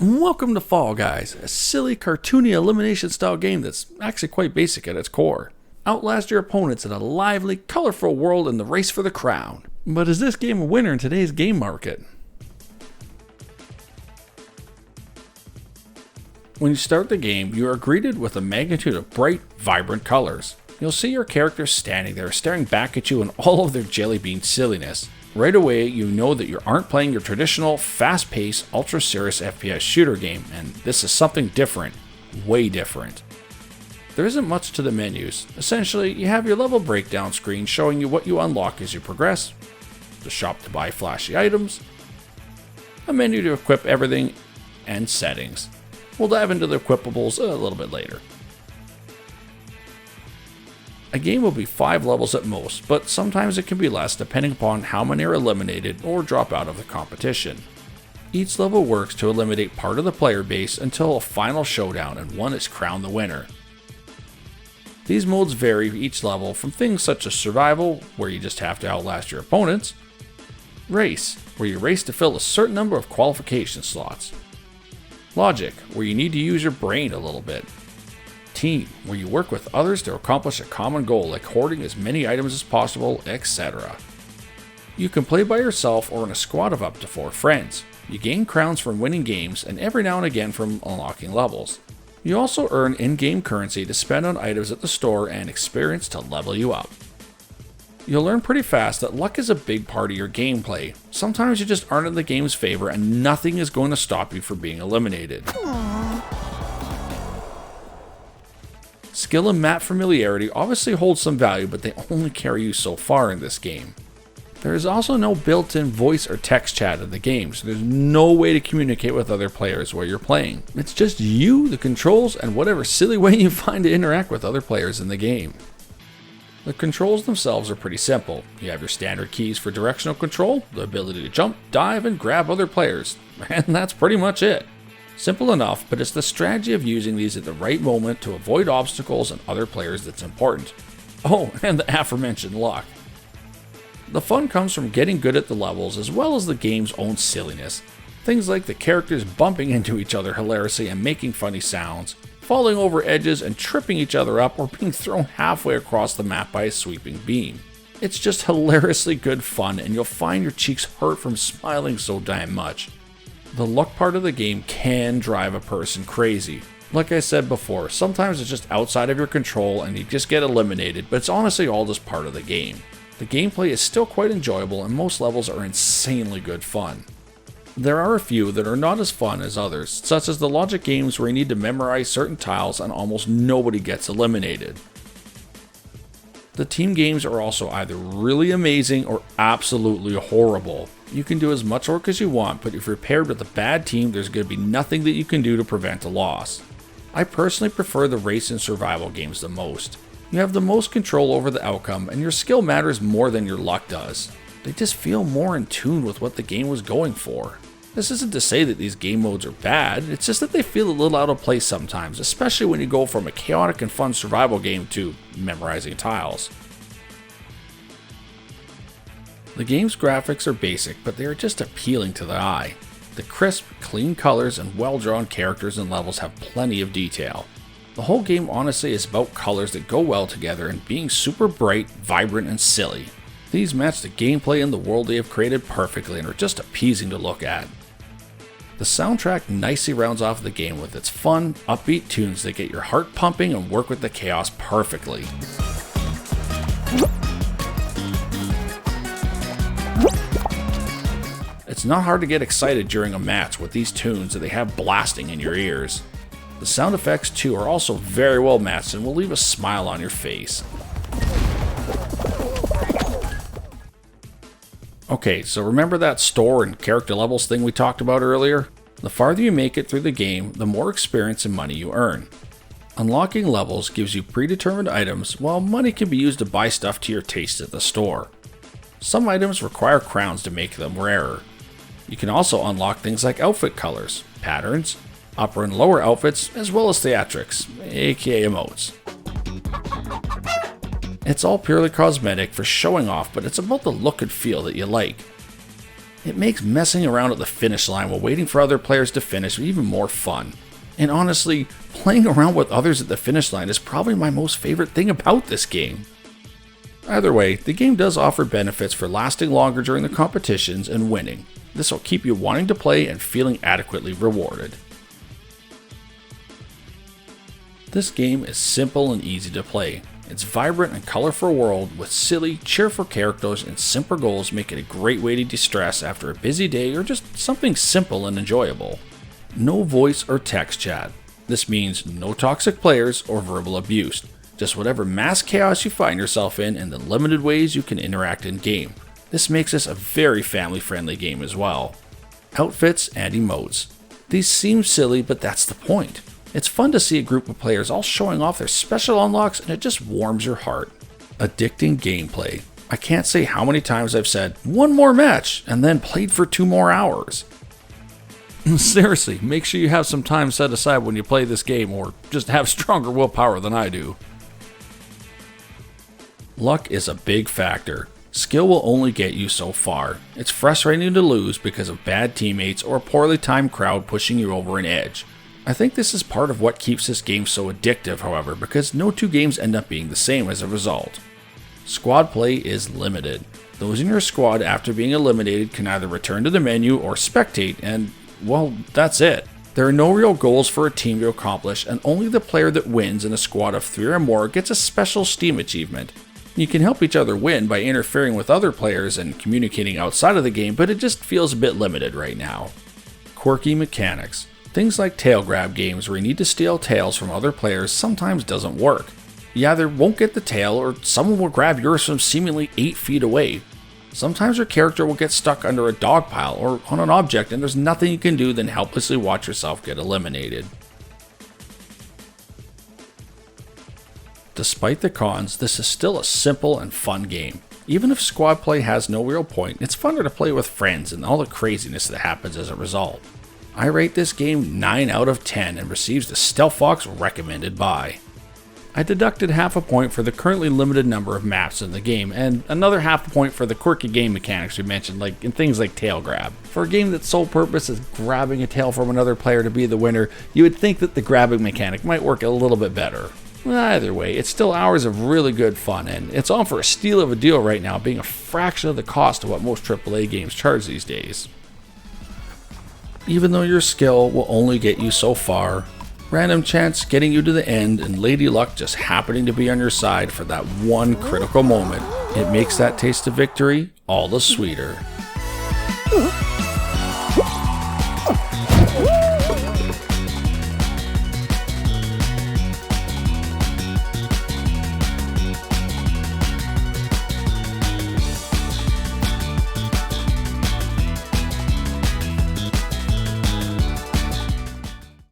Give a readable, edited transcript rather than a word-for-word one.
Welcome to Fall Guys, a silly, cartoony elimination style game that's actually quite basic at its core. Outlast your opponents in a lively, colorful world in the race for the crown. But is this game a winner in today's game market? When you start the game, you are greeted with a magnitude of bright, vibrant colors. You'll see your characters standing there staring back at you in all of their jelly bean silliness. Right away, you know that you aren't playing your traditional, fast-paced, ultra-serious FPS shooter game, and this is something different. Way different. There isn't much to the menus. Essentially, you have your level breakdown screen showing you what you unlock as you progress, the shop to buy flashy items, a menu to equip everything, and settings. We'll dive into the equipables a little bit later. A game will be 5 levels at most, but sometimes it can be less depending upon how many are eliminated or drop out of the competition. Each level works to eliminate part of the player base until a final showdown and one is crowned the winner. These modes vary each level from things such as survival, where you just have to outlast your opponents, race, where you race to fill a certain number of qualification slots, logic, where you need to use your brain a little bit, team, where you work with others to accomplish a common goal like hoarding as many items as possible, etc. You can play by yourself or in a squad of up to 4 friends. You gain crowns from winning games and every now and again from unlocking levels. You also earn in-game currency to spend on items at the store and experience to level you up. You'll learn pretty fast that luck is a big part of your gameplay. Sometimes you just aren't in the game's favor and nothing is going to stop you from being eliminated. Skill and map familiarity obviously hold some value, but they only carry you so far in this game. There is also no built-in voice or text chat in the game, so there's no way to communicate with other players while you're playing. It's just you, the controls, and whatever silly way you find to interact with other players in the game. The controls themselves are pretty simple. You have your standard keys for directional control, the ability to jump, dive, and grab other players, and that's pretty much it. Simple enough, but it's the strategy of using these at the right moment to avoid obstacles and other players that's important. Oh, and the aforementioned luck. The fun comes from getting good at the levels as well as the game's own silliness. Things like the characters bumping into each other hilariously and making funny sounds, falling over edges and tripping each other up, or being thrown halfway across the map by a sweeping beam. It's just hilariously good fun, and you'll find your cheeks hurt from smiling so damn much. The luck part of the game can drive a person crazy. Like I said before, sometimes it's just outside of your control and you just get eliminated, but it's honestly all just part of the game. The gameplay is still quite enjoyable and most levels are insanely good fun. There are a few that are not as fun as others, such as the logic games where you need to memorize certain tiles and almost nobody gets eliminated. The team games are also either really amazing or absolutely horrible. You can do as much work as you want, but if you're paired with a bad team, there's going to be nothing that you can do to prevent a loss. I personally prefer the race and survival games the most. You have the most control over the outcome, and your skill matters more than your luck does. They just feel more in tune with what the game was going for. This isn't to say that these game modes are bad, it's just that they feel a little out of place sometimes, especially when you go from a chaotic and fun survival game to memorizing tiles. The game's graphics are basic, but they are just appealing to the eye. The crisp, clean colors and well-drawn characters and levels have plenty of detail. The whole game honestly is about colors that go well together and being super bright, vibrant, and silly. These match the gameplay and the world they have created perfectly and are just appeasing to look at. The soundtrack nicely rounds off the game with its fun, upbeat tunes that get your heart pumping and work with the chaos perfectly. It's not hard to get excited during a match with these tunes that they have blasting in your ears. The sound effects too are also very well matched and will leave a smile on your face. Okay, so remember that store and character levels thing we talked about earlier? The farther you make it through the game, the more experience and money you earn. Unlocking levels gives you predetermined items, while money can be used to buy stuff to your taste at the store. Some items require crowns to make them rarer. You can also unlock things like outfit colors, patterns, upper and lower outfits, as well as theatrics, aka emotes. It's all purely cosmetic for showing off, but it's about the look and feel that you like. It makes messing around at the finish line while waiting for other players to finish even more fun. And honestly, playing around with others at the finish line is probably my most favorite thing about this game. Either way, the game does offer benefits for lasting longer during the competitions and winning. This will keep you wanting to play and feeling adequately rewarded. This game is simple and easy to play. Its vibrant and colorful world with silly, cheerful characters and simple goals make it a great way to de-stress after a busy day or just something simple and enjoyable. No voice or text chat. This means no toxic players or verbal abuse. Just whatever mass chaos you find yourself in and the limited ways you can interact in game. This makes this a very family-friendly game as well. Outfits and emotes. These seem silly, but that's the point. It's fun to see a group of players all showing off their special unlocks and it just warms your heart. Addicting gameplay. I can't say how many times I've said, one more match, and then played for 2 more hours. Seriously, make sure you have some time set aside when you play this game or just have stronger willpower than I do. Luck is a big factor. Skill will only get you so far. It's frustrating to lose because of bad teammates or a poorly timed crowd pushing you over an edge. I think this is part of what keeps this game so addictive, however, because no 2 games end up being the same as a result. Squad play is limited. Those in your squad after being eliminated can either return to the menu or spectate, and, well, that's it. There are no real goals for a team to accomplish, and only the player that wins in a squad of 3 or more gets a special Steam achievement. You can help each other win by interfering with other players and communicating outside of the game, but it just feels a bit limited right now. Quirky mechanics. Things like tail grab games where you need to steal tails from other players sometimes doesn't work. You either won't get the tail or someone will grab yours from seemingly 8 feet away. Sometimes your character will get stuck under a dog pile or on an object and there's nothing you can do than helplessly watch yourself get eliminated. Despite the cons, this is still a simple and fun game. Even if squad play has no real point, it's funner to play with friends and all the craziness that happens as a result. I rate this game 9 out of 10 and receives the Stealth Fox recommended by. I deducted half a point for the currently limited number of maps in the game, and another half a point for the quirky game mechanics we mentioned, like in things like tail grab. For a game that's sole purpose is grabbing a tail from another player to be the winner, you would think that the grabbing mechanic might work a little bit better. Either way, it's still hours of really good fun, and it's on for a steal of a deal right now, being a fraction of the cost of what most AAA games charge these days. Even though your skill will only get you so far, random chance getting you to the end and Lady Luck just happening to be on your side for that one critical moment, it makes that taste of victory all the sweeter.